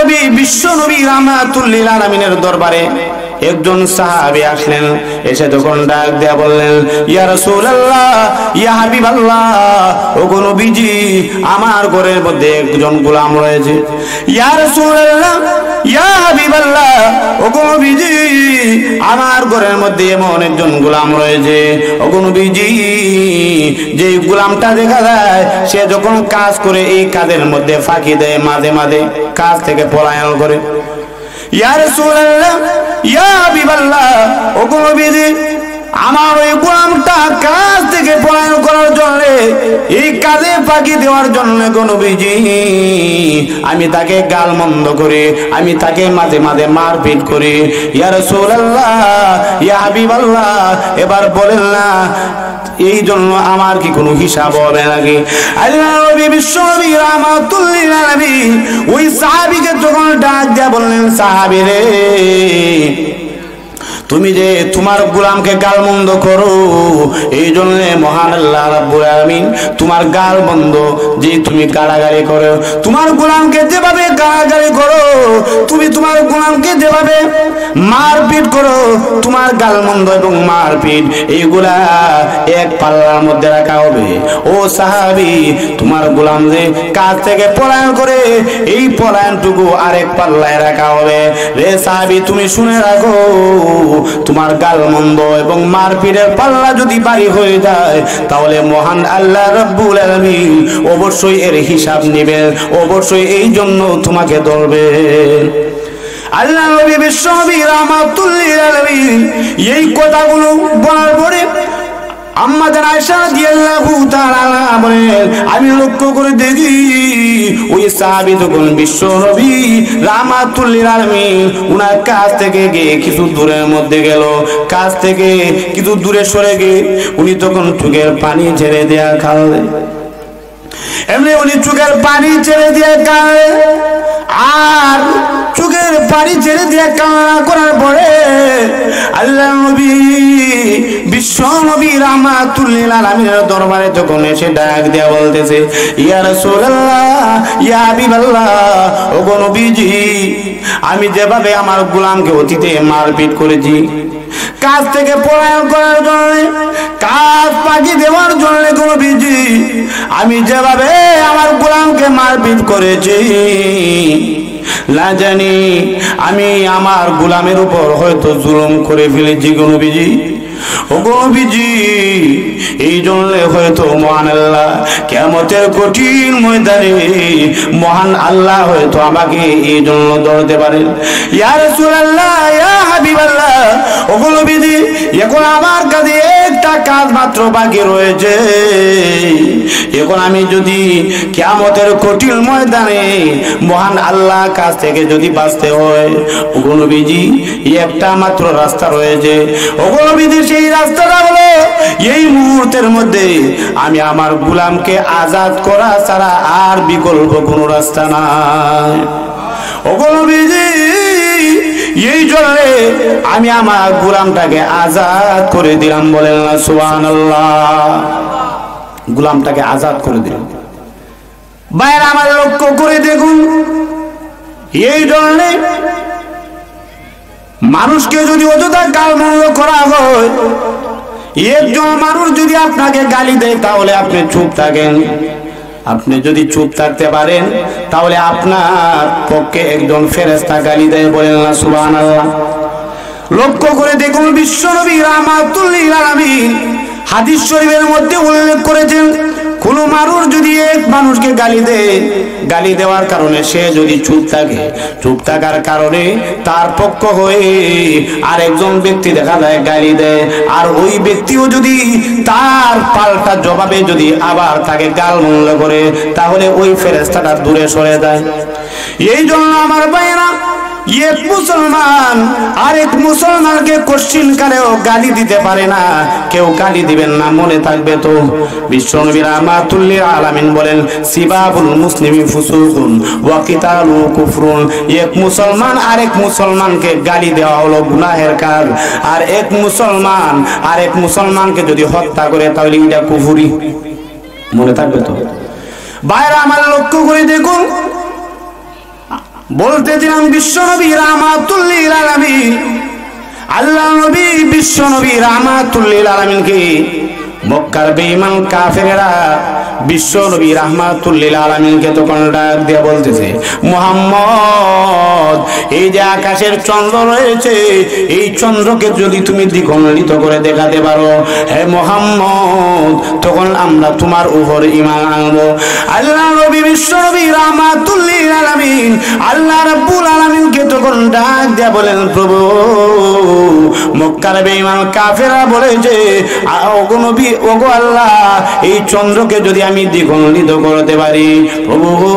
নবী বিশ্ব নবী রাহমাতুল লিল আলামিনের দরবারে একজন সাহাবী আসলেন। এসে তখন ডাক দেয়া বললেন, ইয়া রাসূলুল্লাহ, ইয়া হাবিবাল্লাহ, ওগো নবীজি, আমার ঘরের মধ্যে একজন গোলাম রয়েছে। ইয়া রাসূলুল্লাহ, ইয়া হাবিবাল্লাহ, ওগো নবীজি, আমার ঘরের মধ্যে এমন একজন গোলাম রয়েছে। ওগো নবীজি, যে গোলামটা দেখা যায় সে যখন কাজ করে এই কাজের মধ্যে ফাঁকি দেয়, মাঝে মাঝে কাজ থেকে পলায়ন করে। ইয়া রাসূলুল্লাহ, ইয়া হাবিবাল্লাহ, ওগো নবীজি, আমার ওই গোলামটা কাজ থেকে পলায়ন করার জন্য, এই কাজে ফাঁকি দেওয়ার জন্য গো নবীজি আমি তাকে গালমন্দ করি, আমি তাকে মাঝে মাঝে মারপিট করি। ইয়া রাসূলুল্লাহ, ইয়া হাবিবাল্লাহ, এবার বলেন না এই জন্য আমার কি কোনো হিসাব হবে নাকি? আল্লাহ নবী বিশ্ব নবী রাহমাতুল লিল আলামিন ওই সাহাবীকে যখন ডাক দেয়া বললেন, সাহাবী রে, তুমি যে তোমার গোলামকে গালমন্দ করো, এই জন্য মহান আল্লাহ রাব্বুল আলামিন তোমার গালমন্দ যে তুমি গালাগালি করো, তোমার গোলামকে যেভাবে গালাগালি করো, তুমি তোমার গোলামকে যেভাবে মারপিট করো, তোমার গালমন্দ এবং মারপিট এইগুলা এক পাল্লার মধ্যে রাখা হবে। ও সাহাবী, তোমার গোলাম যে কাজ থেকে পলায়ন করে, এই পলায়নটুকু আরেক পাল্লায় রাখা হবে। রে সাহাবী, তুমি শুনে রাখো, তোমার গালমন্দ এবং মারপিটের পাল্লা যদি ভারী হয়ে যায়, তাহলে মহান আল্লাহ রাব্বুল আলামিন অবশ্যই এর হিসাব নেবেন, অবশ্যই এই জন্য তোমাকে ধরবে। আল্লাহ নবী বিশ্ব নবী রাহমাতুল লিল আলামিন এই কথাগুলো বলার পরে আম্মা জান আয়েশা রাদিয়াল্লাহু তাআলা বলেন, আমি লক্ষ্য করে দেখি ওই সাহাবী তখন বিশ্ব নবী রাহমাতুল লিল আলামিন উনার কাছ থেকে গিয়ে কিছু দূরের মধ্যে গেল, কাছ থেকে কিছু দূরে সরে গিয়ে উনি তখন চোখের পানি ছেড়ে দেয়া খালে, এমনি উনি চোখের পানি ছেড়ে দিয়ে কাঁদে। আর চোখের পানি ছেড়ে দিয়ে কান্না করার পরে আল্লাহ নবী বিশ্ব নবী রাহমাতুল লিল আলামিনের দরবারে তখন এসে ডাক দেয়া বলতেছে, ইয়া রাসূলুল্লাহ, ইয়া হাবিবাল্লাহ, ওগো নবীজি, আমি যেভাবে আমার গোলামকে অতীতে মারপিট করেছি, কাজ থেকে পলায়ন করার জন্য, কাজ ফাঁকি দেওয়ার জন্য গো নবীজি, আমি যেভাবে আমার গোলামকে মারপিট করেছি, না জানি আমি আমার গোলামের উপর হয়তো জুলুম করে ফেলেছি গো নবীজি। ও গো নবীজি, এই জন্য হয়তো মহান আল্লাহ কিয়ামতের কঠিন ময়দানে মহান আল্লাহ হয়তো আমাকে এই জন্য ধরতে পারেন। ইয়া রাসূলুল্লাহ, ইয়া হাবিবাল্লাহ, ও গো নবীজি, এখন আমার কাছে একটা কাজ মাত্র বাকি রয়েছে। এখন আমি যদি কিয়ামতের কঠিন ময়দানে মহান আল্লাহর কাছ থেকে যদি বাঁচতে হয়, ও গো নবীজি, একটা মাত্র রাস্তা রয়েছে। ও গো নবীজি, সেই রাস্তাটা হলো এই মুহূর্তের মধ্যে আমি আমার গোলামকে আজাদ করা ছাড়া আর বিকল্প কোনো রাস্তা নাই। ও গো নবীজি, এই জন্য আমি আমার গোলামটাকে আজাদ করে দিলাম, বলেন না সুবহানাল্লাহ। গোলামটাকে আজাদ করে দিলাম। বাইরে আমার লক্ষ্য করে দেখুন, এই জন্য মানুষকে যদি অযথা গালমন্দ করা হয়, একজন মানুষ যদি আপনাকে গালি দেয় তাহলে আপনি চুপ থাকেন। আপনি যদি চুপ থাকতে পারেন তাহলে আপনার পক্ষে একজন ফেরেশতা গালি দেয়, বলেন না সুবহানাল্লাহ। লক্ষ্য করে দেখুন, বিশ্ব নবী রাহমাতুল লিল আলামিন হাদিস শরীফের মধ্যে উল্লেখ করেছেন, কোন মানুষ যদি এক মানুষকে গালি দেয়, গালি দেওয়ার কারণে সে যদি চুপ থাকে, চুপ থাকার কারণে তার পক্ষ হয়ে আরেকজন ব্যক্তি দেখা যায় গালি দেয়, আর ওই ব্যক্তিও যদি তার পাল্টা জবাবে যদি আবার তাকে গালমন্দ করে, তাহলে ওই ফেরেশতাটা দূরে সরে যায়। এই জন্য আমার ভাইয়েরা, এক মুসলমান আরেক মুসলমানকে কোশ্চিন কালেও গালি দিতে পারে না, কেউ গালি দিবেন না, মনে থাকবে তো। বিশ্বনবী রাহমাতুল লিল আলামিন বলেন, সিবাবুল মুসলিমি ফুসুকুন ওয়া কিতালু কুফরুন। এক মুসলমান আরেক মুসলমানকে গালি দেওয়া হলো গুনাহের কাজ, আর এক মুসলমান আরেক মুসলমানকে যদি হত্যা করে তাহলে এটা কুফরি। মনে থাকবে তো। বাইরে আমার লক্ষ্য করে দেখুন, বলতেছিলাম বিশ্বনবী রাহমাতুল লিল আলামিন, আল্লাহ নবী বিশ্বনবী রাহমাতুল লিল আলামিনকে মক্কার বেঈমান কাফেররা বিশ্বনবী রাহমাতুল লিল আলামিনকে তখন ডাক দিয়ে বলতেছে, মুহাম্মদ এই যে আকাশের চন্দ্র রয়েছে, এই চন্দ্রকে যদি তুমি দ্বিখণ্ডিত করে দেখাতে পারো হে মুহাম্মদ, তখন আমরা তোমার উপর ঈমান আনবো। আল্লাহ নবী বিশ্বনবী রাহমাতুল লিল আলামিন আল্লাহ রাব্বুল আলামিনকে তখন ডাক দিয়ে বলেন, প্রভু মক্কার বেঈমান কাফেররা বলেছে, ওগো নবী ওগো আল্লাহ, এই চন্দ্রকে যদি আমি দ্বিখণ্ডিত করতে পারি প্রভু,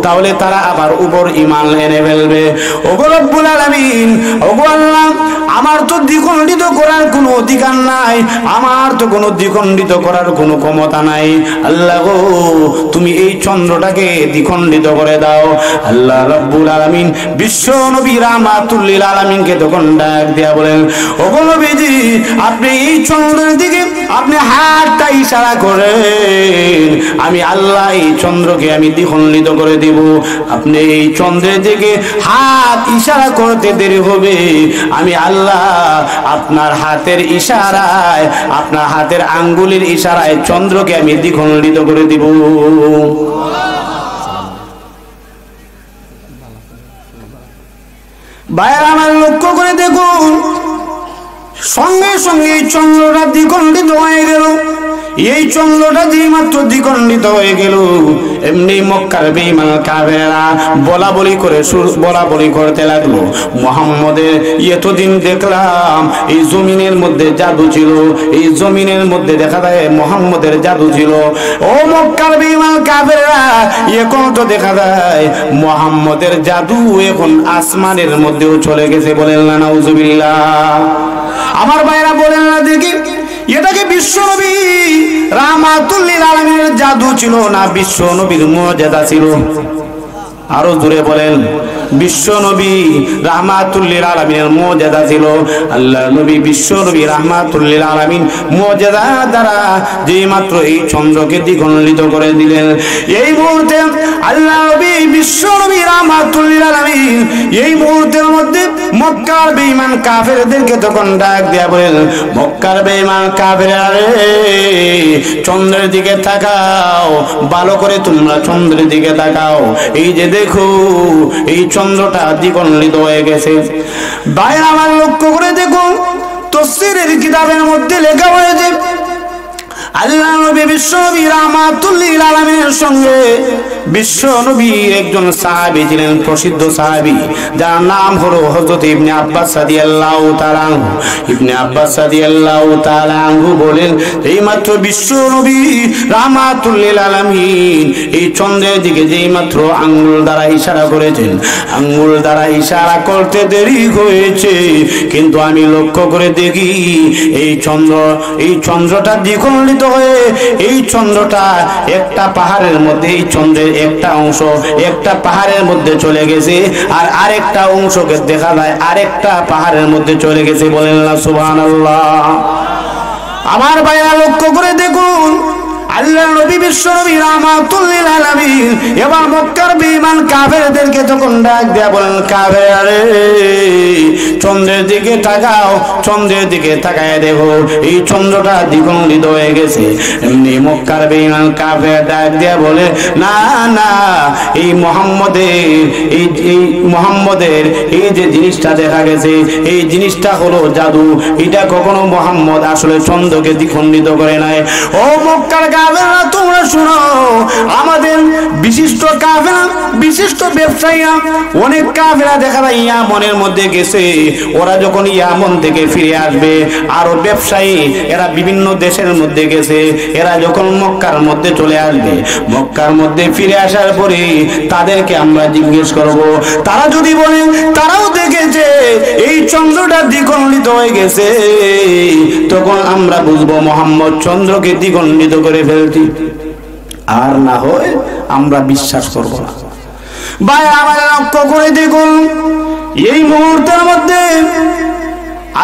তাহলে তারা আবার উপর ঈমান এনে ফেলবে। ওগো রব্বুল আলামিন, ওগো আল্লাহ, আমার তো দ্বিখণ্ডিত করার কোনো অধিকার নাই, আমার তো কোনো দ্বিখণ্ডিত করার কোনো ক্ষমতা নাই। আল্লাহ গো, তুমি এই চন্দ্রটাকে দ্বিখণ্ডিত করে দাও। আল্লাহ রব্বুল আলামিন বিশ্ব নবী রাহমাতুল লিল আলামিনকে তখন ডাক দিয়া বলেন, ওগো নবীজি, আপনি এই চন্দ্রের দিকে আপনি হাতটা ইশারা করেন, আমি আল্লাহ এই চন্দ্রকে আমি দ্বিখণ্ডিত করে দিব। আপনি এই চন্দ্রের দিকে হাত ইশারা করতে দেরি হবে, আমি আল্লাহ আপনার হাতের ইশারায়, আপনার হাতের আঙ্গুলের ইশারায় চন্দ্রকে আমি দ্বিখণ্ডিত করে দিব। ভাইরা আমার লক্ষ্য করে দেখুন, সঙ্গে সঙ্গে চন্দ্রটা দ্বিখণ্ডিত হয়ে গেল। এই চন্দ্রটা যে মাত্র দ্বিখণ্ডিত হয়ে গেল, এমনি মক্কার বেঈমান কাফেররা বলা বলি করতে লাগলো, মুহাম্মদের এতদিন দেখলাম এই জমিনের মধ্যে জাদু ছিল, এই জমিনের মধ্যে দেখা যায় মুহাম্মদের জাদু ছিল। ও মক্কার বেঈমান কাফেররা, এখন তো দেখা যায় মুহাম্মদের জাদু এখন আসমানের মধ্যেও চলে গেছে। বলেন না নাউজুবিল্লাহ। আমার ভাইরা বলেন না দেখি, এটাকে বিশ্বনবী রাহমাতুল লিল আলামিনের জাদু ছিল না বিশ্বনবীর মুজিজা ছিল? আরো জোরে বলেন, বিশ্বনবী রাহমাতুল লিল আলামিনের মুজিজা ছিল। আল্লাহ নবী বিশ্বনবী রাহমাতুল লিল আলামিন মুজিজা দ্বারা যে মাত্র এই চন্দ্রকে দ্বিখণ্ডিত করে দিলেন, এই মুহূর্তে আল্লাহ নবী বিশ্বনবী রাহমাতুল লিল আলামিন এই মুহূর্তের মধ্যে মক্কার বেঈমান কাফেরদেরকে তখন ডাক দেয়া বলেন, মক্কার বেঈমান কাফেররা রে, চন্দ্রের দিকে তাকাও, ভালো করে তোমরা চন্দ্রের দিকে তাকাও। এই যে দেখো, এই চন্দ্রটা দ্বিখণ্ডিত হয়ে গেছে। ভাইরা আমার লক্ষ্য করে দেখুন, তাফসীরের কিতাবের মধ্যে লেখা হয়েছে, আল্লাহ নবী বিশ্বনবী রাহমাতুল লিল আলামিনের সঙ্গে বিশ্বনবী একজন সাহাবী ছিলেন, প্রসিদ্ধ সাহাবী, যার নাম হলো হযরত ইবনে আব্বাস রাদিয়াল্লাহু তাআলা আনহু। ইবনে আব্বাস রাদিয়াল্লাহু তাআলা আনহু বলেন, এই মাত্র বিশ্বনবী রাহমাতুল লিল আলামিন এই চন্দ্রের দিকে যেই মাত্র আঙ্গুল দ্বারা ইশারা করেছেন, আঙ্গুল দ্বারা ইশারা করতে দেরি হয়েছে, কিন্তু আমি লক্ষ্য করে দেখি এই চন্দ্রটা দ্বিখণ্ডিত হয়ে এই চন্দ্রটা একটা পাহাড়ের মধ্যে, এই চন্দ্রের একটা অংশ একটা পাহাড়ের মধ্যে চলে গেছে, আর আরেকটা অংশকে দেখা যায় আরেকটা পাহাড়ের মধ্যে চলে গেছে। বলেন না সুবহানাল্লাহ। আমার ভাইরা লক্ষ্য করে দেখুন, আল্লাহ নবী বিশ্বনবী রাহমাতুল লিল আলামিন এবার মক্কার বেঈমান কাফেরদেরকে তখন ডাক দেয়া বলেন, কাফেররা রে, চন্দ্রের দিকে তাকাও, চন্দ্রের দিকে তাকায় দেখো এই চন্দ্রটা দ্বিখণ্ডিত হয়ে গেছে। এমনি মক্কার বেঈমান কাফের ডাক দেয়া বলে, না না, এই মুহাম্মদের এই যে জিনিসটা দেখা গেছে, এই জিনিসটা হলো জাদু, এটা কখনো মুহাম্মদ আসলে চন্দ্রকে দ্বিখণ্ডিত করে নাই। ও মক্কার কাফেররা, তোমরা শুনো, আমাদের বিশিষ্ট কাফেররা, বিশিষ্ট ব্যবসায়ীরা, অনেক কাফেররা দেখা যায় ইয়ামনের মধ্যে গেছে, ওরা যখন ইয়ামন থেকে ফিরে আসবে, আরো ব্যবসায়ী এরা বিভিন্ন দেশের মধ্যে গেছে, এরা যখন মক্কার মধ্যে চলে আসবে, মক্কার মধ্যে ফিরে আসার পরে তাদেরকে আমরা জিজ্ঞেস করব, তারা যদি বলে তারাও দেখেছে এই চন্দ্রটা দ্বিখণ্ডিত হয়ে গেছে, তখন আমরা বুঝবো মুহাম্মদ চন্দ্রকে দ্বিখণ্ডিত করে ফেলছি, আর না হয় আমরা বিশ্বাস করব না। ভাই আমার লক্ষ্য করে দেখুন, এই মুহূর্তের মধ্যে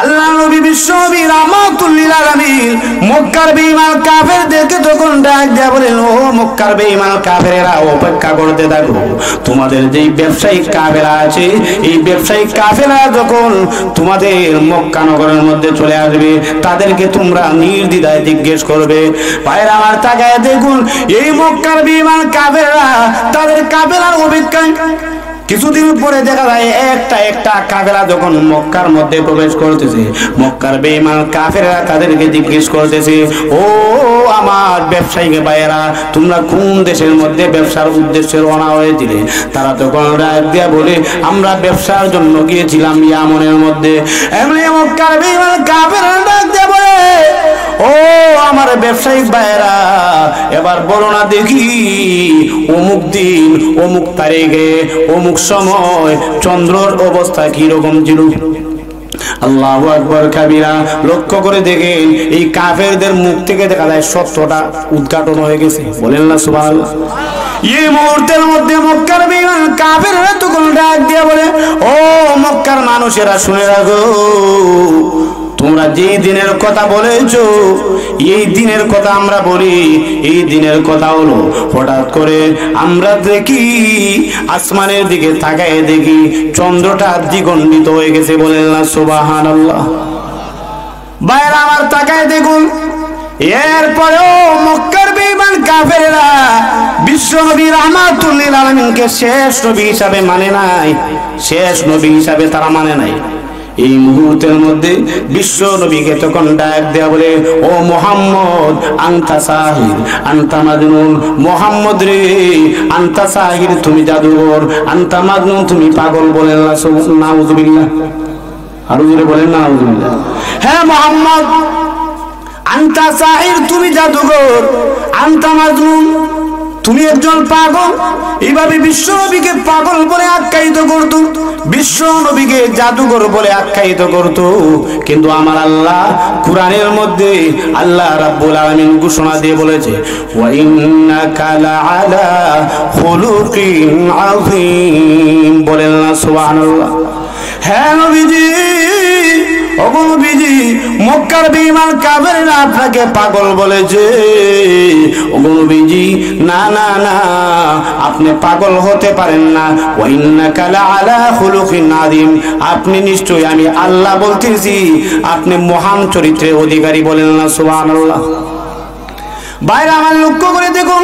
আল্লাহ নবী বিশ্বনবী রাহমাতুল লিল আলামিন মক্কার বেঈমান কাফেরদেরকে তখন ডাক দেয়া বলেন, ও মক্কার বেঈমান কাফেরেরা, অপেক্ষা করতে থাকো। তোমাদের যেই ব্যবসায়িক কাফেলা আছে, এই ব্যবসায়িক কাফেলা যখন তোমাদের মক্কা নগরের মধ্যে চলে আসবে, তাদেরকে তোমরা নির্দ্বিধায় জিজ্ঞেস করবে। ভাইরা আমার, তাকায় দেখুন, এই মক্কার বেঈমান কাফেররা তাদের কাফেলার অপেক্ষায় কিছুদিন পরে দেখা যায় একটা কাফেলা যখন মক্কার মধ্যে প্রবেশ করতেছে, মক্কার বেঈমান কাফেররা তাদেরকে জিজ্ঞেস করতেছে, ও আমার ব্যবসায়িক ভাইয়েরা, তোমরা কোন দেশের মধ্যে ব্যবসার উদ্দেশ্যে রওনা হয়েছিলে? তারা তখন ডাক দিয়া বলে, আমরা ব্যবসার জন্য গিয়েছিলাম ইয়ামনের মধ্যে। এমনি মক্কার বেঈমান কাফেররা ডাক দিয়া বলে, ও আমার ব্যবসায়িক ভাইয়েরা, এবার বলো না দেখি, অমুক দিন অমুক তারিখে অমুক সময় চন্দ্রের অবস্থা কি রকম ছিল? আল্লাহু আকবার কাবীরা। লক্ষ্য করে দেখেন, এই কাফেরদের মুখ থেকে দেখা যায় সত্যটা উদ্ঘাটন হয়ে গেছে। বলেন না সুবহানাল্লাহ। এই মুহূর্তের মধ্যে মক্কার বেঈমান কাফেররা তখন ডাক দিয়ে বলে, ও মক্কার মানুষেরা শুনে রাখো, তোমরা যে দিনের কথা বলেছো, এই দিনের কথা আমরা বলি। এই দিনের কথা হলো, হঠাৎ করে আমরা দেখি আসমানের দিকে তাকায় দেখি চন্দ্রটা দ্বিখণ্ডিত হয়ে গেছে। বলেন না সুবহানাল্লাহ। বাইরে আমার তাকায় দেখুন, এরপরেও মক্কার বেঈমান কাফেররা বিশ্বনবী রাহমাতুল লিল আলামিনকে শেষ নবী হিসাবে মানে নাই, শেষ নবী হিসাবে তারা মানে নাই। এই মুহূর্তের মধ্যে বিশ্ব নবীকে তখন ডাক দেয়া বলে, ও মুহাম্মদ, আনতা সাহির আনতা মাজনুন। মুহাম্মদ রে, আনতা সাহির, তুমি জাদুঘর, আনতা মাজনুন, তুমি পাগল। বলেন নাউযুবিল্লাহ। আরো জোরে বলেন নাউযুবিল্লাহ। হ্যাঁ মুহাম্মদ, আনতা সাহির, তুমি জাদুঘর, আনতা মাজনুন, তুমি একজন পাগল। এইভাবে বিশ্ব নবীকে পাগল বলে আখ্যায়িত করত, বিশ্ব নবীকে জাদুঘর বলে আখ্যায়িত করত। কিন্তু আমার আল্লাহ কুরআনের মধ্যে আল্লাহ রাব্বুল আলামিন ঘোষণা দিয়ে বলেছে, ওয়া ইন্নাকা লাআলা খুলুকিন আযীম। বলেন না সুবহানাল্লাহ। হ্যাঁ নবীজি, ওগো নবীজি, মক্কার বেঈমান কাফেররা আপনাকে পাগল বলেছে। ওগো নবীজি, না না না, আপনি পাগল হতে পারেন না। ওয়া ইন্নাকা লাআলা খুলুকিন আযীম, আপনি নিশ্চয়ই, আমি আল্লাহ বলতেছি, আপনি মহান চরিত্রের অধিকারী। বলেন না সুবহানাল্লাহ। বাইরে আমার লক্ষ্য করে দেখুন,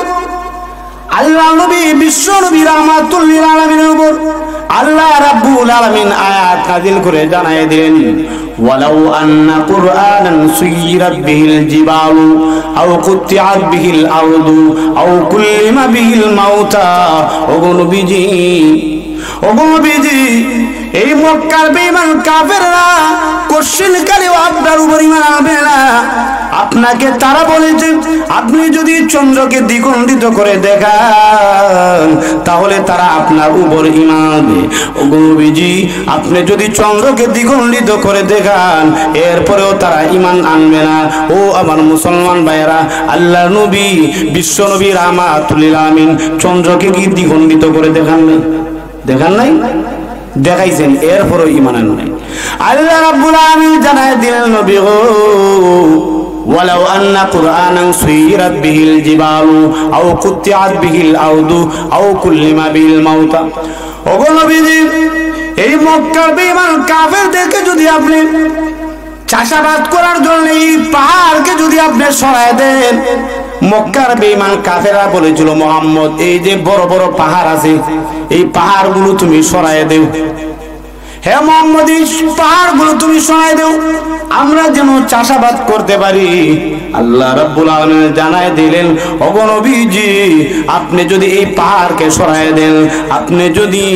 আল্লাহ নবী বিশ্ব নবী রাহমাতুল লিল আলামিনের উপর আল্লাহ রাব্বুল আলামিন আয়াত নাযিল করে জানায় দিলেন, ওয়ালাউ আন্না কুরআনান সুয়িরাত বিহিল জিবালু আও কুতিআত বিহিল আরদু আও কুল্লিমা বিহিল মাউতা। ওগো নবীজি, ওগো নবীজি, এই মক্কার বেঈমান কাফেররা কোশ্চেন কালেও আপনার উপর ঈমান আনবে না। আপনাকে তারা বলেছে, আপনি যদি চন্দ্রকে দ্বিখণ্ডিত করে দেখান, তাহলে তারা আপনার উপর ঈমান আনবে। ওগো নবীজি, আপনি যদি চন্দ্রকে দ্বিখণ্ডিত করে দেখান, এরপরেও তারা ঈমান আনবে না। ও আমার মুসলমান ভাইয়েরা, আল্লাহ নবী বিশ্ব নবী রাহমাতুল লিল আলামিন চন্দ্রকে কি দ্বিখণ্ডিত করে দেখান নাই? দেখান নাই? দেখাইছেন, এরপরও ঈমান আনেন নাই। আল্লাহ রাব্বুল আলামিন জানায় দিলেন, নবী গো, ওয়ালাউ আন্না কুরআনান সুয়িরাত বিহিল জিবালু আও কুতিআত বিহিল আরদু আও কুল্লিমা বিহিল মাউতা। ওগো নবীজি, এই মক্কার বেঈমান কাফেরদেরকে যদি আপনি চাষাবাদ করার জন্য এই পাহাড়কে যদি আপনি সরায় দেন, মক্কার বেঈমান কাফেররা বলেছিল, মুহাম্মদ, এই যে বড় বড় পাহাড় আছে, এই পাহাড়গুলো তুমি সরায় দেও। হে মুহাম্মদ, এই পাহাড়গুলো তুমি সরায় দেও, আমরা যেন চাষাবাদ করতে পারি। আল্লাহ রাব্বুল আলামিন জানায় দিলেন, ওগো নবীজি, আপনি যদি এই পাহাড়কে সরায় দেন, আপনি যদি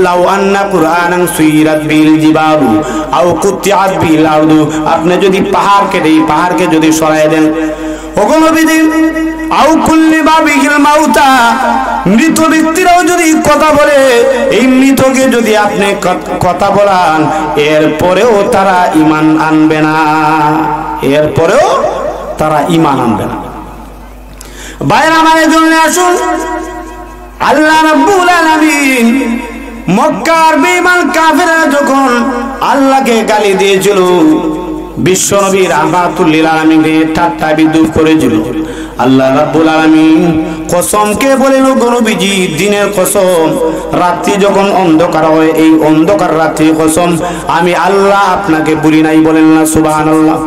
লাউ আন্না কুরআনান সুয়িরাত বিল জিবালু আও কুতিআত বিল আরদু, আপনি যদি পাহাড়কে যদি সরায় দেন, ওগো নবীজি, আও কুল্লিমা বিহিল মাউতা, মৃত ব্যক্তিরাও যদি কথা বলে, এই মৃতকে যদি আপনি কথা বলান, এরপরেও তারা ঈমান আনবে না, এরপরেও তারা ঈমান আনবে না। ভাইরা আমার জন্য আসুন, আল্লাহ রাব্বুল আলামিন মক্কার বেঈমান কাফেররা যখন আল্লাহকে গালি দিয়েছিল, বিশ্বনবী রাহমাতুল লিল আলামিনকে ঠাট্টা বিদ্রুপ করেছিল, আল্লাহ রাব্বুল আলামিন কসমকে বলেন, ও নবীজি দিনের কসম, রাত্রি যখন অন্ধকার হয় এই অন্ধকার রাত্রি কসম আমি আল্লাহ আপনাকে বলি নাই, বলেন না সুবহানাল্লাহ।